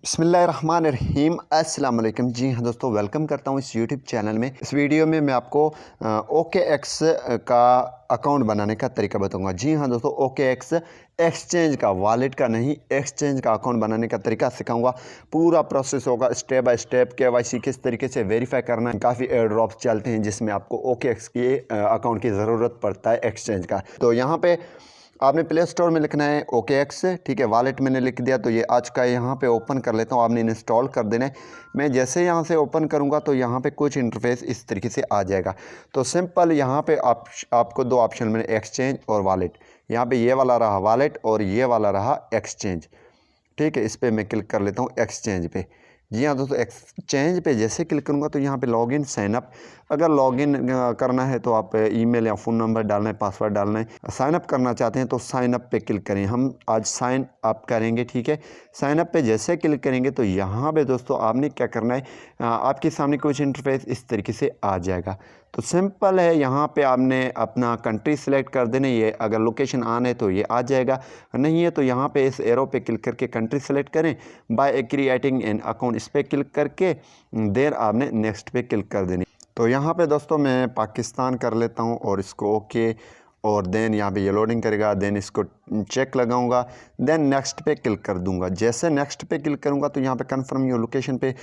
बिस्मिल्लाहिर्रहमानिर्रहीम अस्सलाम वालेकुम। जी हाँ दोस्तों, वेलकम करता हूँ इस यूट्यूब चैनल में। इस वीडियो में मैं आपको OKX का अकाउंट बनाने का तरीका बताऊंगा। जी हाँ दोस्तों, OKX एक्सचेंज का, वॉलेट का नहीं, एक्सचेंज का अकाउंट बनाने का तरीका सिखाऊंगा। पूरा प्रोसेस होगा स्टेप बाय स्टेप। KYC किस तरीके से वेरीफाई करना है। काफ़ी एयर ड्रॉप्स चलते हैं जिसमें आपको OKX के अकाउंट की ज़रूरत पड़ता है एक्सचेंज का। तो यहाँ पे आपने प्ले स्टोर में लिखना है OKX, ठीक है। वॉलेट मैंने लिख दिया, तो ये आज का यहाँ पे ओपन कर लेता हूँ। आपने इंस्टॉल कर देना है। मैं जैसे यहाँ से ओपन करूँगा तो यहाँ पे कुछ इंटरफेस इस तरीके से आ जाएगा। तो सिंपल यहाँ पे आपको दो ऑप्शन मिले, एक्सचेंज और वॉलेट। यहाँ पे ये वाला रहा वॉलेट और ये वाला रहा एक्सचेंज, ठीक है। इस पर मैं क्लिक कर लेता हूँ एक्सचेंज पे। जी हाँ दोस्तों, एक्सचेंज पे जैसे क्लिक करूँगा तो यहाँ पे लॉगिन साइनअप, अगर लॉगिन करना है तो आप ईमेल या फ़ोन नंबर डालना है, पासवर्ड डालना है। साइन अप करना चाहते हैं तो साइन अप पे क्लिक करें। हम आज साइन अप करेंगे, ठीक है। साइन अप पे जैसे क्लिक करेंगे तो यहाँ पे दोस्तों आपने क्या करना है, आपके सामने कुछ इंटरफेस इस तरीके से आ जाएगा। तो सिंपल है, यहाँ पे आपने अपना कंट्री सेलेक्ट कर देना। ये अगर लोकेशन ऑन है तो ये आ जाएगा, नहीं है तो यहाँ पे इस एरो पे क्लिक करके कंट्री सेलेक्ट करें। बाय क्रिएटिंग एन अकाउंट, इस पर क्लिक करके देर आपने नेक्स्ट पे क्लिक कर देनी। तो यहाँ पे दोस्तों मैं पाकिस्तान कर लेता हूँ और इसको ओके, और देन यहाँ पे ये लोडिंग करेगा। देन इसको चेक लगाऊंगा, देन नेक्स्ट पे क्लिक कर दूंगा। जैसे नेक्स्ट पे क्लिक करूंगा तो यहाँ पे कंफर्म योर लोकेशन पे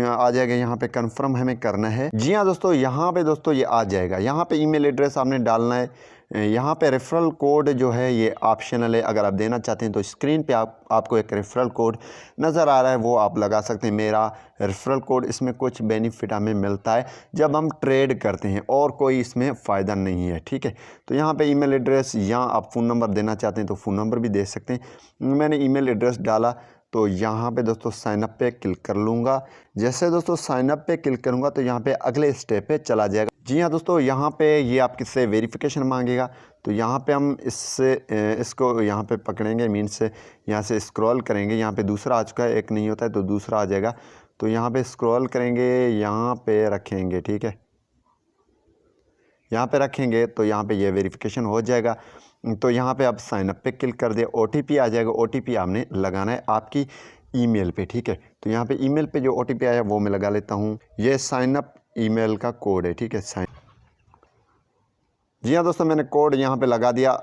आ जाएगा। यहाँ पे कंफर्म हमें करना है। जी हाँ दोस्तों, यहाँ पे दोस्तों ये आ जाएगा। यहाँ पे ईमेल एड्रेस आपने डालना है। यहाँ पे रेफरल कोड जो है ये ऑप्शनल है, अगर आप देना चाहते हैं तो स्क्रीन पे आपको एक रेफरल कोड नज़र आ रहा है, वो आप लगा सकते हैं। मेरा रेफरल कोड, इसमें कुछ बेनिफिट हमें मिलता है जब हम ट्रेड करते हैं, और कोई इसमें फ़ायदा नहीं है, ठीक है। तो यहाँ पे ईमेल एड्रेस या आप फ़ोन नंबर देना चाहते हैं तो फ़ोन नंबर भी दे सकते हैं। मैंने ईमेल एड्रेस डाला तो यहाँ पे दोस्तों साइनअप पे क्लिक कर लूँगा। जैसे दोस्तों साइनअप पे क्लिक करूँगा तो यहाँ पे अगले स्टेप पे चला जाएगा। जी हाँ दोस्तों, यहाँ पे ये आपके से वेरिफिकेशन मांगेगा। तो यहाँ पे हम इसको यहाँ पे पकड़ेंगे, मीन्स यहाँ से स्क्रॉल करेंगे। यहाँ पे दूसरा आ चुका है, एक नहीं होता है तो दूसरा आ जाएगा। तो यहाँ पे स्क्रॉल करेंगे, यहाँ पे रखेंगे, ठीक है। यहाँ पे रखेंगे तो यहाँ पे ये वेरिफिकेशन हो जाएगा। तो यहाँ पे आप साइन अप पे क्लिक कर दिया, OTP आ जाएगा। OTP आपने लगाना है आपकी ईमेल पे, ठीक है। तो यहाँ पे ईमेल पे जो OTP आया वो मैं लगा लेता हूँ। ये साइन अप ईमेल का कोड है, ठीक है। जी हाँ दोस्तों, मैंने कोड यहाँ पे लगा दिया।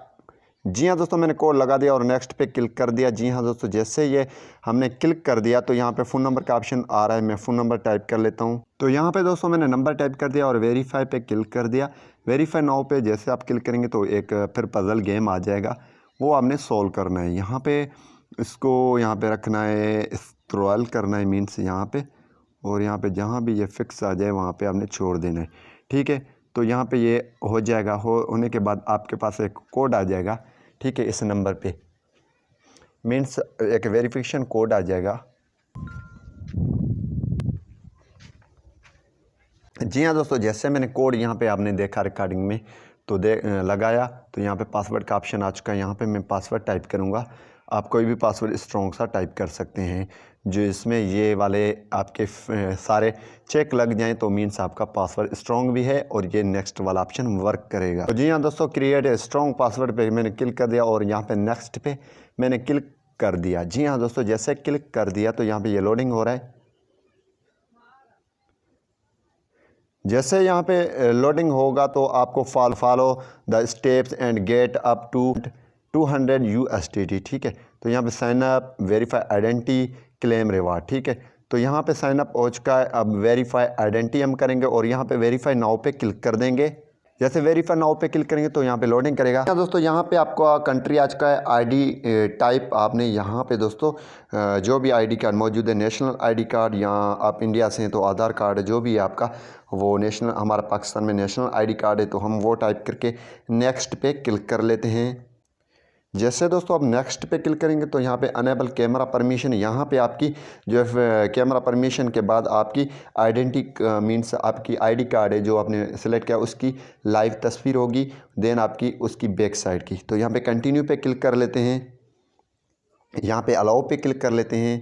जी हाँ दोस्तों, मैंने कोड लगा दिया और नेक्स्ट पे क्लिक कर दिया। जी हाँ दोस्तों, जैसे ये हमने क्लिक कर दिया तो यहाँ पे फ़ोन नंबर का ऑप्शन आ रहा है। मैं फ़ोन नंबर टाइप कर लेता हूँ। तो यहाँ पे दोस्तों मैंने नंबर टाइप कर दिया और वेरीफाई पे क्लिक कर दिया। वेरीफाई नाउ पे जैसे आप क्लिक करेंगे तो एक फिर पज़ल गेम आ जाएगा, वो आपने सोल्व करना है। यहाँ पर इसको यहाँ पर रखना है, स्क्रॉल करना है, मीन्स यहाँ पर, और यहाँ पर जहाँ भी ये फिक्स आ जाए वहाँ पर आपने छोड़ देना है, ठीक है। तो यहाँ पे ये हो जाएगा। होने के बाद आपके पास एक कोड आ जाएगा, ठीक है। इस नंबर पे मीन्स एक वेरिफिकेशन कोड आ जाएगा। जी हाँ दोस्तों, जैसे मैंने कोड यहाँ पे आपने देखा रिकॉर्डिंग में, तो लगाया तो यहाँ पे पासवर्ड का ऑप्शन आ चुका है। यहाँ पे मैं पासवर्ड टाइप करूँगा। आप कोई भी पासवर्ड स्ट्रॉन्ग सा टाइप कर सकते हैं, जो इसमें ये वाले आपके सारे चेक लग जाएं तो मीन्स आपका पासवर्ड स्ट्रॉन्ग भी है और ये नेक्स्ट वाला ऑप्शन वर्क करेगा। तो जी हाँ दोस्तों, क्रिएट ए स्ट्रॉन्ग पासवर्ड पे मैंने क्लिक कर दिया और यहाँ पे नेक्स्ट पे मैंने क्लिक कर दिया। जी हाँ दोस्तों, जैसे क्लिक कर दिया तो यहाँ पे ये लोडिंग हो रहा है। जैसे यहाँ पे लोडिंग होगा तो आपको follow the steps and get up to 200 USDT, ठीक है। तो यहाँ पे sign up, verify identity, claim reward, ठीक है। तो यहाँ पे साइन अप हो चुका है। अब वेरीफाई आइडेंटिटी हम करेंगे और यहाँ पे वेरीफाई नाउ पे क्लिक कर देंगे। जैसे वेरीफाई नाउ पे क्लिक करेंगे तो यहाँ पे लोडिंग करेगा। दोस्तों यहाँ पे आपका कंट्री आ चुका है। ID टाइप आपने यहाँ पे दोस्तों जो भी ID कार्ड मौजूद है, नेशनल ID कार्ड, या आप इंडिया से हैं तो आधार कार्ड, जो भी है आपका वो नेशनल, हमारा पाकिस्तान में नेशनल ID कार्ड है तो हम वो टाइप करके नेक्स्ट पे क्लिक कर लेते हैं। जैसे दोस्तों आप नेक्स्ट पे क्लिक करेंगे तो यहाँ पे अनेबल कैमरा परमिशन, यहाँ पे आपकी जो कैमरा परमिशन के बाद आपकी आइडेंटिटी मीन्स आपकी ID कार्ड है जो आपने सेलेक्ट किया उसकी लाइव तस्वीर होगी, देन आपकी उसकी बैक साइड की। तो यहाँ पे कंटिन्यू पे क्लिक कर लेते हैं, यहाँ पे अलाउ पे क्लिक कर लेते हैं।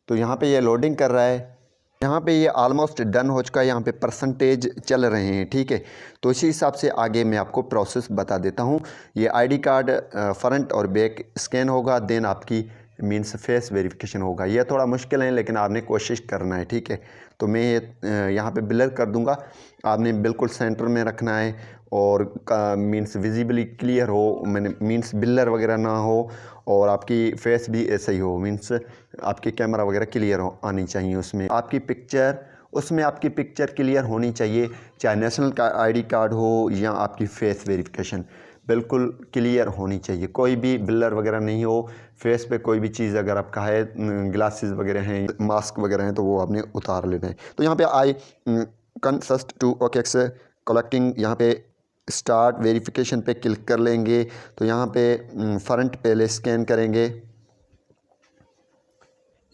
तो यहाँ पे ये लोडिंग कर रहा है। यहाँ पे ये ऑलमोस्ट डन हो चुका है। यहाँ पे परसेंटेज चल रहे हैं, ठीक है। तो इसी हिसाब से आगे मैं आपको प्रोसेस बता देता हूँ। ये ID कार्ड फ्रंट और बैक स्कैन होगा, देन आपकी मीन्स फेस वेरिफिकेशन होगा। यह थोड़ा मुश्किल है लेकिन आपने कोशिश करना है, ठीक है। तो मैं ये यहाँ पे ब्लर कर दूँगा, आपने बिल्कुल सेंटर में रखना है और मीन्स विजिबली क्लियर हो, मैंने मीन्स ब्लर वगैरह ना हो और आपकी फेस भी ऐसा ही हो, मीन्स आपकी कैमरा वगैरह क्लियर हो आनी चाहिए उसमें आपकी पिक्चर क्लियर होनी चाहिए, चाहे नेशनल का आईडी कार्ड हो या आपकी फेस वेरिफिकेशन बिल्कुल क्लियर होनी चाहिए, कोई भी ब्लर वगैरह नहीं हो। फेस पे कोई भी चीज़ अगर आपका है, ग्लासेस वगैरह हैं, मास्क वगैरह हैं, तो वो आपने उतार लेना है। तो यहाँ पे आई कंसस्ट टू OKX कलेक्टिंग, यहाँ पे स्टार्ट वेरिफिकेशन पे क्लिक कर लेंगे। तो यहाँ पे फ्रंट पहले स्कैन करेंगे,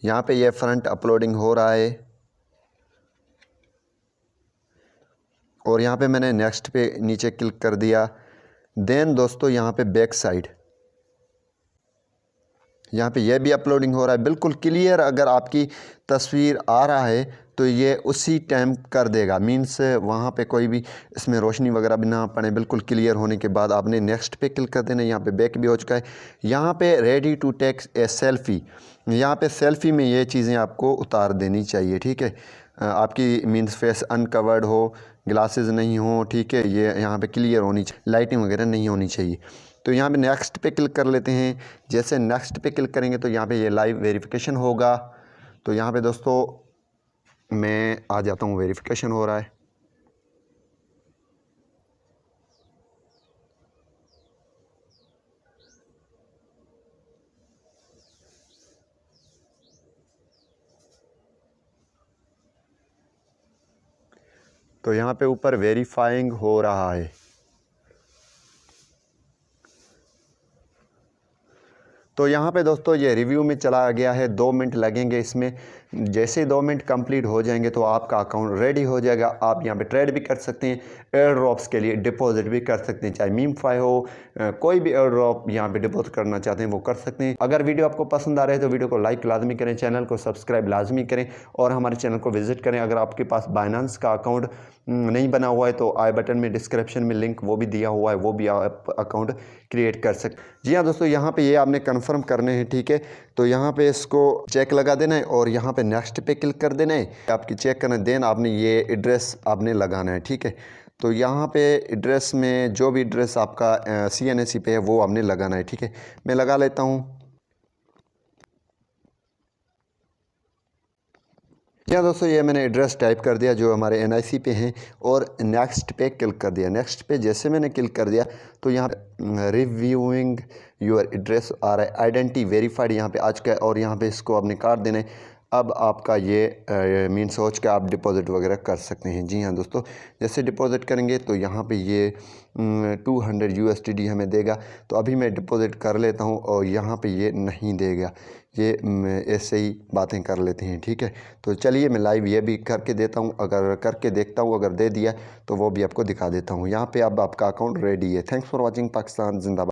यहाँ पे ये फ्रंट अपलोडिंग हो रहा है और यहाँ पे मैंने नेक्स्ट पे नीचे क्लिक कर दिया। देन दोस्तों यहाँ पे बैक साइड, यहाँ पे ये भी अपलोडिंग हो रहा है बिल्कुल क्लियर। अगर आपकी तस्वीर आ रहा है तो ये उसी टाइम कर देगा, मीन्स वहाँ पे कोई भी इसमें रोशनी वगैरह भी ना पड़े। बिल्कुल क्लियर होने के बाद आपने नेक्स्ट पे क्लिक कर देना। यहाँ पे बैक भी हो चुका है। यहाँ पे ready to take a selfie, यहाँ पे सेल्फ़ी में ये चीज़ें आपको उतार देनी चाहिए, ठीक है। आपकी मीन्स फेस अनकवर्ड हो, ग्लासेस नहीं हो, ठीक है, ये यहाँ पे क्लियर होनी चाहिए, लाइटिंग वगैरह नहीं होनी चाहिए। तो यहाँ पे नेक्स्ट पे क्लिक कर लेते हैं। जैसे नेक्स्ट पे क्लिक करेंगे तो यहाँ पे ये लाइव वेरिफिकेशन होगा। तो यहाँ पे दोस्तों मैं आ जाता हूँ, वेरिफिकेशन हो रहा है। तो यहाँ पे ऊपर वेरीफाइंग हो रहा है। तो यहाँ पे दोस्तों ये रिव्यू में चला गया है, 2 मिनट लगेंगे इसमें। जैसे ही 2 मिनट कंप्लीट हो जाएंगे तो आपका अकाउंट रेडी हो जाएगा। आप यहाँ पे ट्रेड भी कर सकते हैं, एयर ड्रॉप्स के लिए डिपॉजिट भी कर सकते हैं, चाहे मीमफाई हो, कोई भी एयर ड्रॉप यहाँ पे डिपॉजिट करना चाहते हैं वो कर सकते हैं। अगर वीडियो आपको पसंद आ रहा है तो वीडियो को लाइक लाजमी करें, चैनल को सब्सक्राइब लाजमी करें और हमारे चैनल को विजिट करें। अगर आपके पास बाइनेंस का अकाउंट नहीं बना हुआ है तो आई बटन में डिस्क्रिप्शन में लिंक वो भी दिया हुआ है, वो भी आप अकाउंट क्रिएट कर सकते। जी हाँ दोस्तों, यहाँ पे ये आपने कंफर्म करने हैं, ठीक है। तो यहाँ पे इसको चेक लगा देना है और यहाँ पे नेक्स्ट पे क्लिक कर देना है। आपकी चेक करना है, देन आपने ये एड्रेस आपने लगाना है, ठीक है। तो यहाँ पे एड्रेस में जो भी एड्रेस आपका CNAC पे है वो आपने लगाना है, ठीक है। मैं लगा लेता हूँ। जी हाँ दोस्तों, ये मैंने एड्रेस टाइप कर दिया जो हमारे NIC पे हैं और नेक्स्ट पे क्लिक कर दिया। नेक्स्ट पे जैसे मैंने क्लिक कर दिया तो यहाँ रिव्यूइंग योर एड्रेस आ रहा है, आइडेंटिटी वेरीफाइड यहाँ पे आ चुका है और यहाँ पे इसको आपने काट देना है। अब आपका ये मीन सोच के आप डिपॉज़िट वगैरह कर सकते हैं। जी हाँ दोस्तों, जैसे डिपॉज़िट करेंगे तो यहाँ पे ये 200 USD हमें देगा। तो अभी मैं डिपॉज़िट कर लेता हूँ और यहाँ पे ये नहीं देगा, ये ऐसे ही बातें कर लेते हैं, ठीक है। तो चलिए मैं लाइव ये भी करके देता हूँ, अगर करके देखता हूँ, अगर दे दिया तो वो भी आपको दिखा देता हूँ। यहाँ पे अब आपका अकाउंट रेडी है। Thanks for watching. पाकिस्तान जिंदाबाद।